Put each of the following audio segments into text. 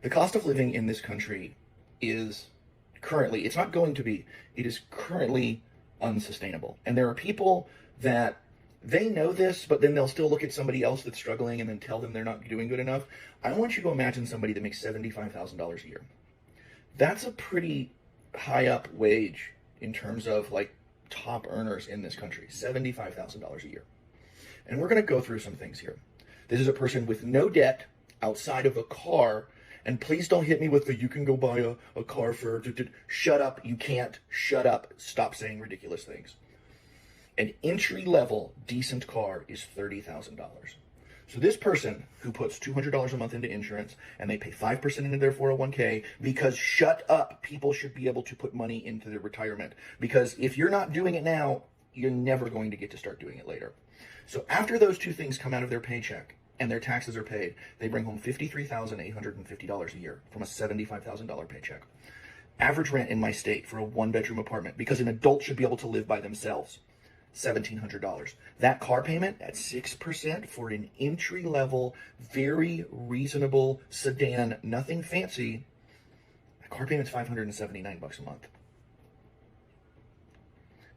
The cost of living in this country is currently, it's not going to be, it is currently unsustainable. And there are people that they know this, but then they'll still look at somebody else that's struggling and then tell them they're not doing good enough. I want you to imagine somebody that makes $75,000 a year. That's a pretty high up wage in terms of like top earners in this country, $75,000 a year. And we're going to go through some things here. This is a person with no debt outside of a car. And please don't hit me with the, you can go buy a car for, shut up, you can't, shut up, stop saying ridiculous things. An entry-level decent car is $30,000. So this person who puts $200 a month into insurance and they pay 5% into their 401k because, shut up, people should be able to put money into their retirement. Because if you're not doing it now, you're never going to get to start doing it later. So after those two things come out of their paycheck, and their taxes are paid, they bring home $53,850 a year from a $75,000 paycheck. Average rent in my state for a one-bedroom apartment, because an adult should be able to live by themselves, $1,700. That car payment at 6% for an entry-level, very reasonable sedan, nothing fancy, that car payment's $579 a month.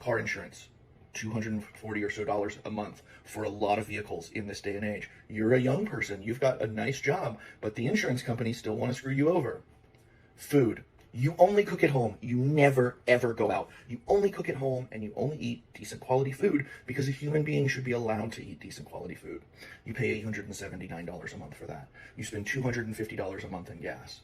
Car insurance, $240 or so a month for a lot of vehicles in this day and age. You're a young person, you've got a nice job, but the insurance companies still want to screw you over. Food. You only cook at home. You never, ever go out. You only cook at home and you only eat decent quality food because a human being should be allowed to eat decent quality food. You pay $879 a month for that. You spend $250 a month in gas.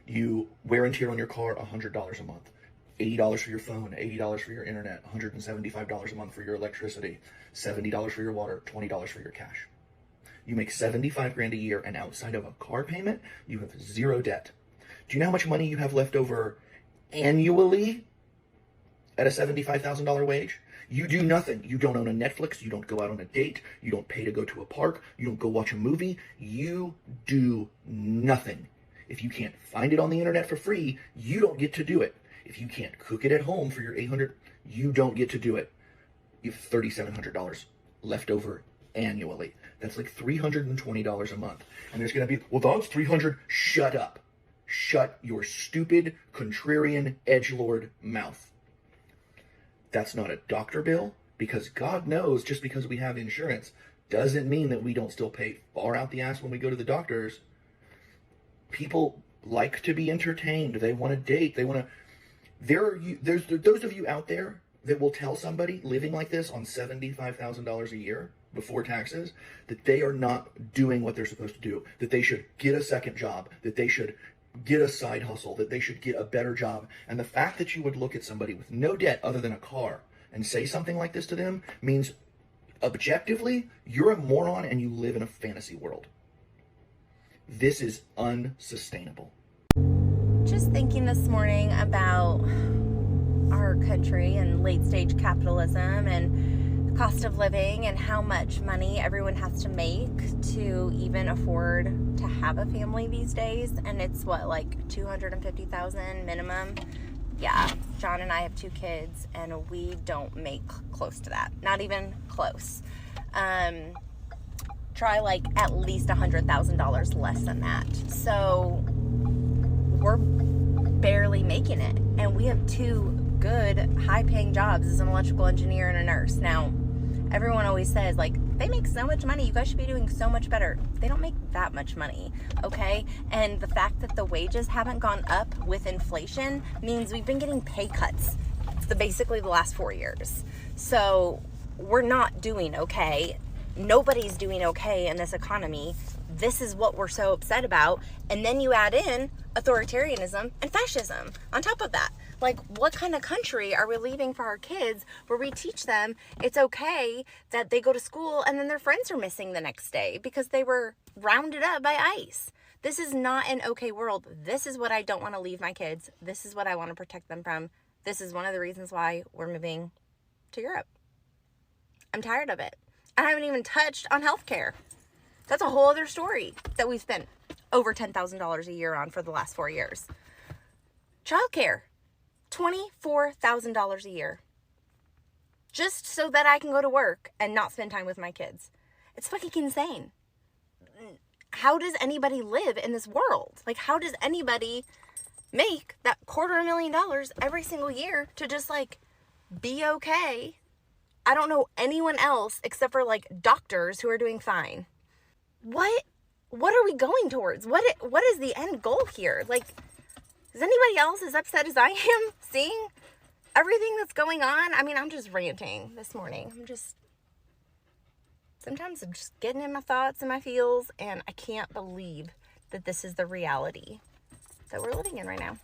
You wear and tear on your car $100 a month. $80 for your phone, $80 for your internet, $175 a month for your electricity, $70 for your water, $20 for your cash. You make $75,000 a year, and outside of a car payment, you have zero debt. Do you know how much money you have left over annually at a $75,000 wage? You do nothing. You don't own a Netflix. You don't go out on a date. You don't pay to go to a park. You don't go watch a movie. You do nothing. If you can't find it on the internet for free, you don't get to do it. If you can't cook it at home for your $800, you don't get to do it. You have $3,700 left over annually. That's like $320 a month. And there's going to be, well, that's $300. Shut up. Shut your stupid, contrarian, edgelord mouth. That's not a doctor bill, because God knows just because we have insurance doesn't mean that we don't still pay far out the ass when we go to the doctors. People like to be entertained. They want to date. They want to... There's those of you out there that will tell somebody living like this on $75,000 a year before taxes that they are not doing what they're supposed to do, that they should get a second job, that they should get a side hustle, that they should get a better job. And the fact that you would look at somebody with no debt other than a car and say something like this to them means objectively you're a moron and you live in a fantasy world. This is unsustainable. Just thinking this morning about our country and late stage capitalism and the cost of living and how much money everyone has to make to even afford to have a family these days. And it's what, like $250,000 minimum? Yeah, John and I have 2 kids and we don't make close to that. Not even close. Try like at least $100,000 less than that. So we're barely making it, and we have 2 good high-paying jobs as an electrical engineer and a nurse. Now, everyone always says, like, they make so much money, you guys should be doing so much better. They don't make that much money, okay? And the fact that the wages haven't gone up with inflation means we've been getting pay cuts basically the last 4 years. So we're not doing okay. Nobody's doing okay in this economy. This is what we're so upset about. And then you add in authoritarianism and fascism on top of that. Like, what kind of country are we leaving for our kids where we teach them it's okay that they go to school and then their friends are missing the next day because they were rounded up by ICE? This is not an okay world. This is what I don't want to leave my kids. This is what I want to protect them from. This is one of the reasons why we're moving to Europe. I'm tired of it. I haven't even touched on healthcare. That's a whole other story that we've spent over $10,000 a year on for the last 4 years. Childcare, $24,000 a year. Just so that I can go to work and not spend time with my kids. It's fucking insane. how does anybody live in this world? Like, how does anybody make that $250,000 every single year to just like be okay? I don't know anyone else except for like doctors who are doing fine. What are we going towards? What is the end goal here? Like, is anybody else as upset as I am seeing everything that's going on? I mean, I'm just ranting this morning. Sometimes I'm just getting in my thoughts and my feels, and I can't believe that this is the reality that we're living in right now.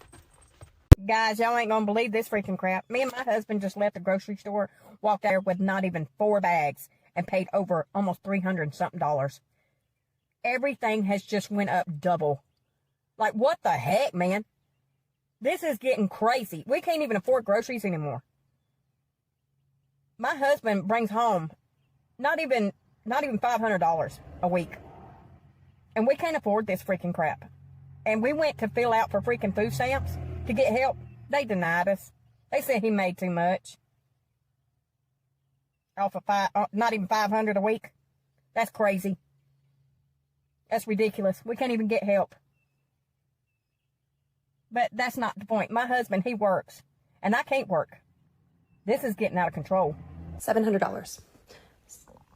Guys, y'all ain't gonna believe this freaking crap. Me and my husband just left the grocery store, walked there with not even 4 bags, and paid over almost $300 and something. Everything has just went up double. Like, what the heck, man? This is getting crazy. We can't even afford groceries anymore. My husband brings home not even $500 a week. And we can't afford this freaking crap. And we went to fill out for freaking food stamps to get help. They denied us. They said he made too much. Off of not even $500 a week. That's crazy. That's ridiculous. We can't even get help. But that's not the point. My husband, he works. And I can't work. This is getting out of control. $700.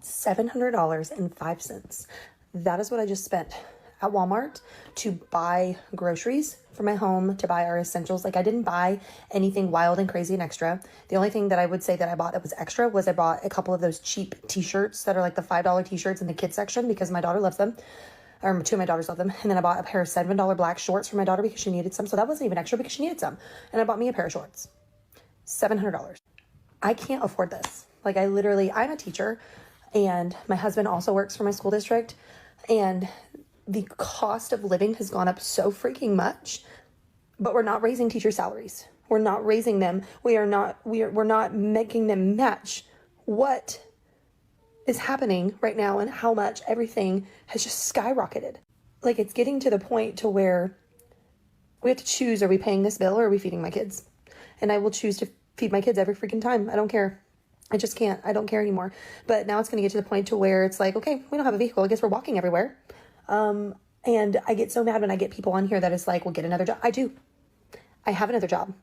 $700.05. That is what I just spent at Walmart to buy groceries for my home, to buy our essentials. Like, I didn't buy anything wild and crazy and extra. The only thing that I would say that I bought that was extra was I bought a couple of those cheap t-shirts that are like the $5 t-shirts in the kids section because my daughter loves them. Or 2 of my daughters love them. And then I bought a pair of $7 black shorts for my daughter because she needed some. So that wasn't even extra because she needed some. And I bought me a pair of shorts. $700. I can't afford this. Like, I'm a teacher, and my husband also works for my school district. And the cost of living has gone up so freaking much, but we're not raising teacher salaries. We're not raising them. We're not making them match what is happening right now and how much everything has just skyrocketed. Like, it's getting to the point to where we have to choose, are we paying this bill or are we feeding my kids? And I will choose to feed my kids every freaking time. I don't care. I just can't. I don't care anymore. But now it's going to get to the point to where it's like, okay, we don't have a vehicle. I guess we're walking everywhere. And I get so mad when I get people on here that is like, well, get another job. I do. I have another job.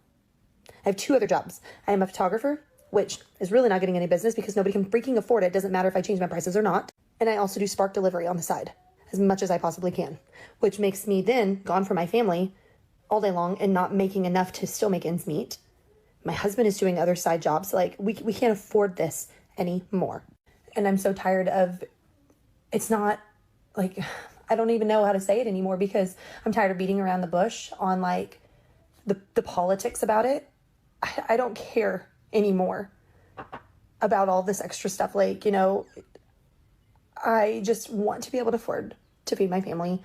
I have 2 other jobs. I am a photographer, which is really not getting any business because nobody can freaking afford it. It doesn't matter if I change my prices or not. And I also do Spark delivery on the side as much as I possibly can, which makes me then gone from my family all day long and not making enough to still make ends meet. My husband is doing other side jobs. Like, we can't afford this anymore. And I'm so tired of, it's not like, I don't even know how to say it anymore because I'm tired of beating around the bush on like the politics about it. I don't care anymore about all this extra stuff. Like, you know, I just want to be able to afford to feed my family.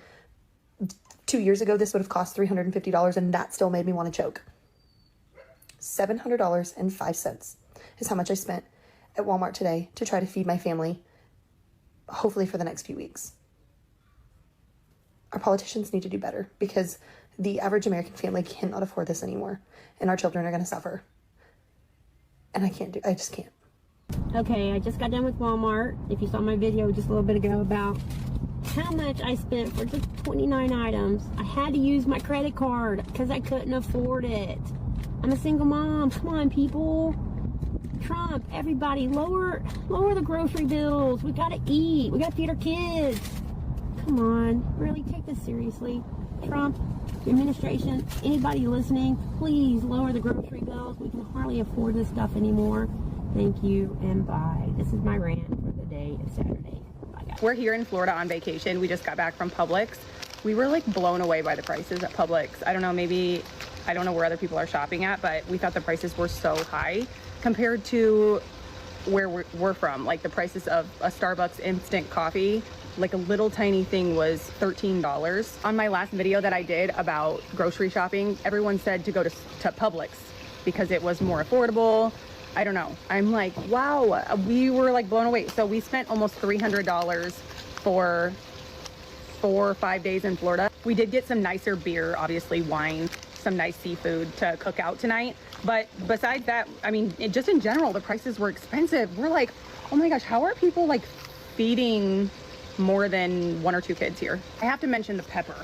2 years ago, this would have cost $350 and that still made me want to choke. $700.05 is how much I spent at Walmart today to try to feed my family, hopefully for the next few weeks. Our politicians need to do better because the average American family cannot afford this anymore, and our children are going to suffer. And I just can't. Okay, I just got done with Walmart. If you saw my video just a little bit ago about how much I spent for just 29 items, I had to use my credit card because I couldn't afford it. I'm a single mom. Come on, people. Trump, everybody, lower the grocery bills. We gotta eat. We gotta feed our kids. Come on, really take this seriously. Trump, the administration, anybody listening, please lower the grocery bills. We can hardly afford this stuff anymore. Thank you and bye. This is my rant for the day of Saturday. Bye, guys. We're here in Florida on vacation. We just got back from Publix. We were like blown away by the prices at Publix. I don't know where other people are shopping at, but we thought the prices were so high compared to where we're from. Like the prices of a Starbucks instant coffee, like a little tiny thing was $13. On my last video that I did about grocery shopping, everyone said to go to Publix because it was more affordable. I don't know. I'm like, wow, we were like blown away. So we spent almost $300 for 4 or 5 days in Florida. We did get some nicer beer, obviously wine, some nice seafood to cook out tonight. But besides that, I mean, just in general, the prices were expensive. We're like, oh my gosh, how are people like feeding more than 1 or 2 kids here. I have to mention the pepper.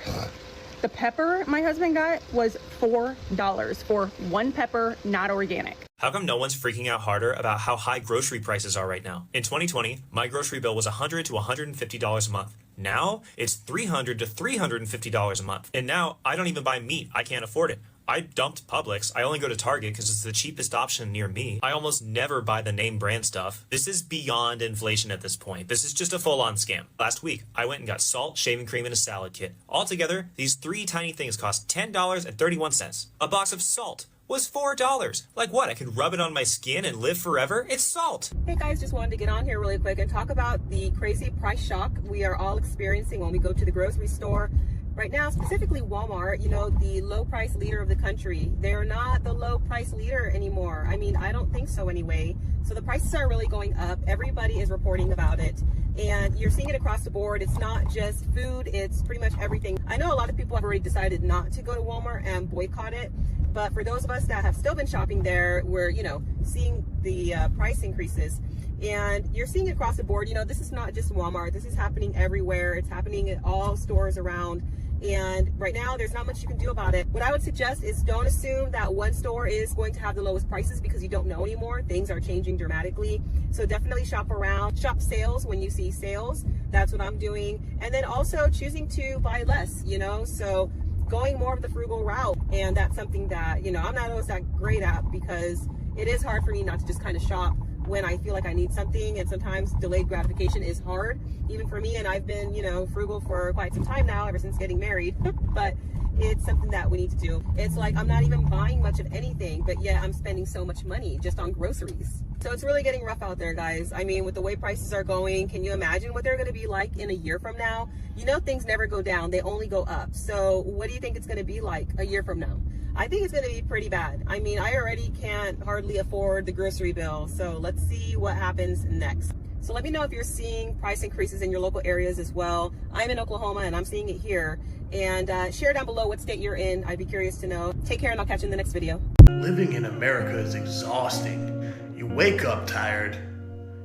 The pepper my husband got was $4 for 1 pepper, not organic. How come no one's freaking out harder about how high grocery prices are right now? In 2020, my grocery bill was $100 to $150 a month. Now, it's $300 to $350 a month. And now, I don't even buy meat. I can't afford it. I dumped Publix. I only go to Target because it's the cheapest option near me. I almost never buy the name brand stuff. This is beyond inflation at this point. This is just a full-on scam. Last week, I went and got salt, shaving cream, and a salad kit. Altogether, these 3 tiny things cost $10.31. A box of salt was $4. Like what? I could rub it on my skin and live forever? It's salt. Hey guys, just wanted to get on here really quick and talk about the crazy price shock we are all experiencing when we go to the grocery store. Right now, specifically Walmart, you know, the low price leader of the country, they're not the low price leader anymore. I mean, I don't think so anyway. So the prices are really going up. Everybody is reporting about it. And you're seeing it across the board. It's not just food, it's pretty much everything. I know a lot of people have already decided not to go to Walmart and boycott it. But for those of us that have still been shopping there, we're, you know, seeing the price increases. And you're seeing it across the board. You know, this is not just Walmart. This is happening everywhere. It's happening at all stores around. And right now, there's not much you can do about it. What I would suggest is don't assume that one store is going to have the lowest prices because you don't know anymore. Things are changing dramatically. So definitely shop around. Shop sales when you see sales. That's what I'm doing. And then also choosing to buy less, you know. So going more of the frugal route. And that's something that, you know, I'm not always that great at because it is hard for me not to just kind of shop when I feel like I need something, and sometimes delayed gratification is hard, even for me, and I've been, you know, frugal for quite some time now, ever since getting married, but it's something that we need to do. It's like I'm not even buying much of anything, but yet I'm spending so much money just on groceries. So it's really getting rough out there, guys. I mean, with the way prices are going, can you imagine what they're going to be like in a year from now? You know, things never go down, they only go up. So what do you think it's going to be like a year from now? I think it's going to be pretty bad. I mean, I already can't hardly afford the grocery bill. So let's see what happens next. So let me know if you're seeing price increases in your local areas as well. I'm in Oklahoma and I'm seeing it here. And share down below what state you're in. I'd be curious to know. Take care and I'll catch you in the next video. Living in America is exhausting. You wake up tired.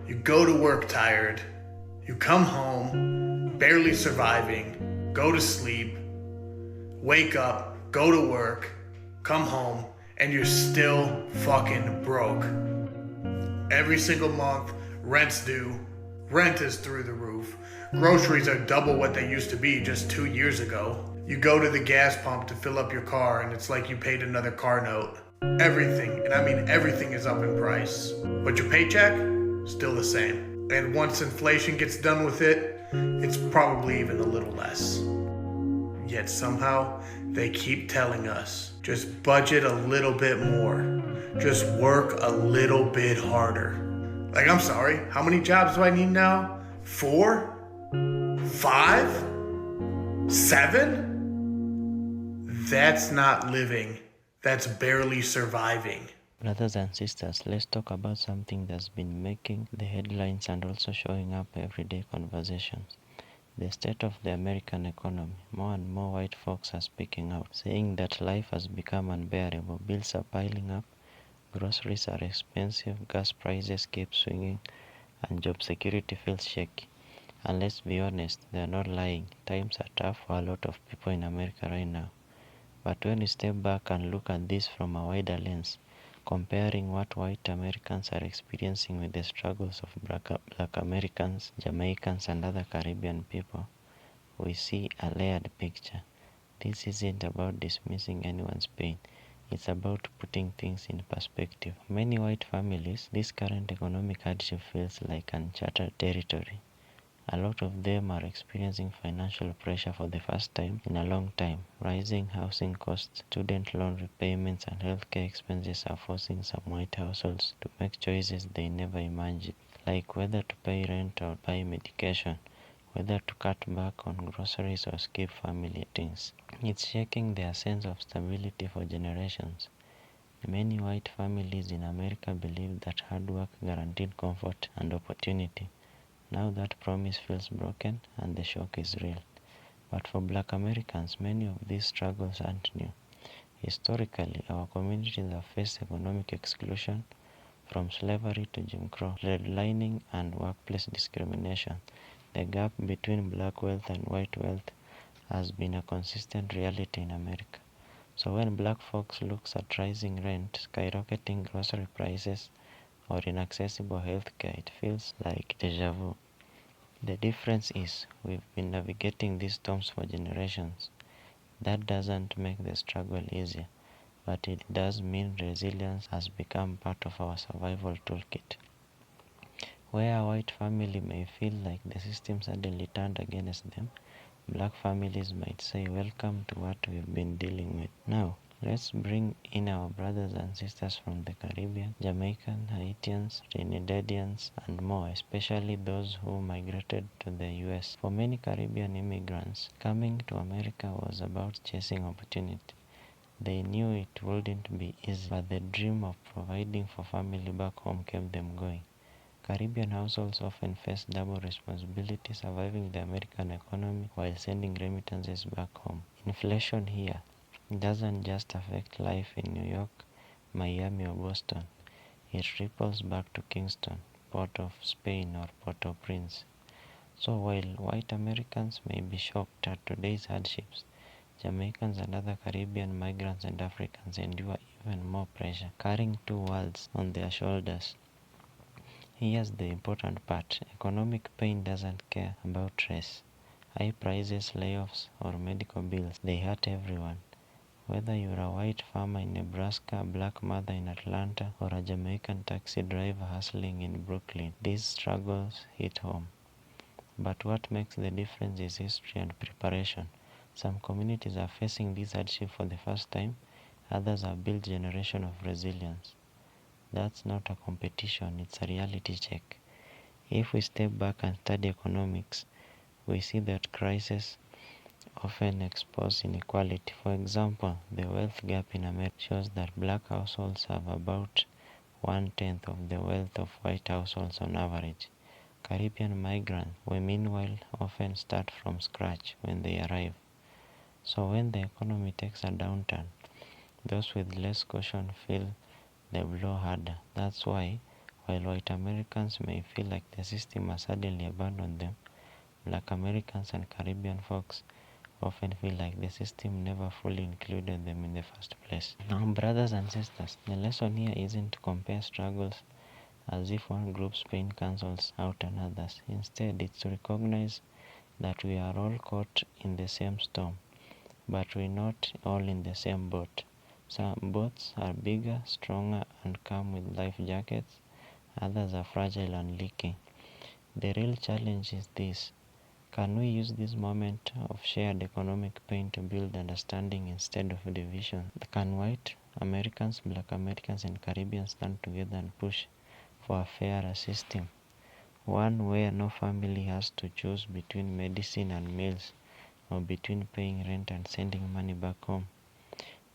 You go to work tired. You come home, barely surviving. Go to sleep. Wake up, go to work. Come home, and you're still fucking broke. Every single month, rent's due. Rent is through the roof. Groceries are double what they used to be just 2 years ago. You go to the gas pump to fill up your car, and it's like you paid another car note. Everything, and I mean everything, is up in price. But your paycheck, still the same. And once inflation gets done with it, it's probably even a little less. Yet somehow, they keep telling us, just budget a little bit more. Just work a little bit harder. Like, I'm sorry, how many jobs do I need now? 4? 5? 7? That's not living. That's barely surviving. Brothers and sisters, let's talk about something that's been making the headlines and also showing up everyday conversations. The state of the American economy. More and more white folks are speaking out, saying that life has become unbearable. Bills are piling up, groceries are expensive, gas prices keep swinging, and job security feels shaky. And let's be honest, they're not lying. Times are tough for a lot of people in America right now. But when we step back and look at this from a wider lens, comparing what white Americans are experiencing with the struggles of black Americans, Jamaicans, and other Caribbean people, we see a layered picture. This isn't about dismissing anyone's pain. It's about putting things in perspective. Many white families, this current economic hardship feels like uncharted territory. A lot of them are experiencing financial pressure for the first time in a long time. Rising housing costs, student loan repayments, and healthcare expenses are forcing some white households to make choices they never imagined, like whether to pay rent or buy medication, whether to cut back on groceries or skip family outings. It's shaking their sense of stability for generations. Many white families in America believe that hard work guaranteed comfort and opportunity. Now that promise feels broken and the shock is real. But for black Americans, many of these struggles aren't new. Historically, our communities have faced economic exclusion, from slavery to Jim Crow, redlining, and workplace discrimination. The gap between black wealth and white wealth has been a consistent reality in America. So when black folks looks at rising rent, skyrocketing grocery prices, or inaccessible healthcare, it feels like deja vu. The difference is we've been navigating these storms for generations. That doesn't make the struggle easier, but it does mean resilience has become part of our survival toolkit. Where a white family may feel like the system suddenly turned against them, black families might say, welcome to what we've been dealing with. Now, let's bring in our brothers and sisters from the Caribbean, Jamaicans, Haitians, Trinidadians, and more, especially those who migrated to the US. For many Caribbean immigrants, coming to America was about chasing opportunity. They knew it wouldn't be easy, but the dream of providing for family back home kept them going. Caribbean households often face double responsibility, surviving the American economy while sending remittances back home. Inflation here doesn't just affect life in New York, Miami, or Boston. It ripples back to Kingston, Port of Spain, or Port-au-Prince. So while white Americans may be shocked at today's hardships, Jamaicans and other Caribbean migrants and Africans endure even more pressure, carrying two worlds on their shoulders. Here's the important part. Economic pain doesn't care about race. High prices, layoffs, or medical bills, they hurt everyone. Whether you're a white farmer in Nebraska, a black mother in Atlanta, or a Jamaican taxi driver hustling in Brooklyn, these struggles hit home. But what makes the difference is history and preparation. Some communities are facing this hardship for the first time, others have built generations of resilience. That's not a competition, it's a reality check. If we step back and study economics, we see that crises often expose inequality. For example, the wealth gap in America shows that black households have about 1/10 of the wealth of white households on average. Caribbean migrants, who meanwhile often start from scratch when they arrive. So when the economy takes a downturn, those with less caution feel the blow harder. That's why, while white Americans may feel like the system has suddenly abandoned them, black Americans and Caribbean folks often feel like the system never fully included them in the first place. Now, brothers and sisters, the lesson here isn't to compare struggles as if one group's pain cancels out another's. Instead, it's to recognize that we are all caught in the same storm, but we're not all in the same boat. Some boats are bigger, stronger, and come with life jackets. Others are fragile and leaking. The real challenge is this. Can we use this moment of shared economic pain to build understanding instead of division? Can white Americans, black Americans, and Caribbeans stand together and push for a fairer system? One where no family has to choose between medicine and meals, or between paying rent and sending money back home.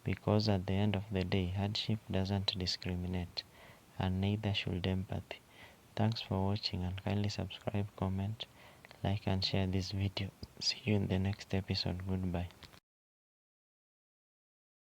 Because at the end of the day, hardship doesn't discriminate, and neither should empathy. Thanks for watching, and kindly subscribe, comment, like, and share this video. See you in the next episode. Goodbye.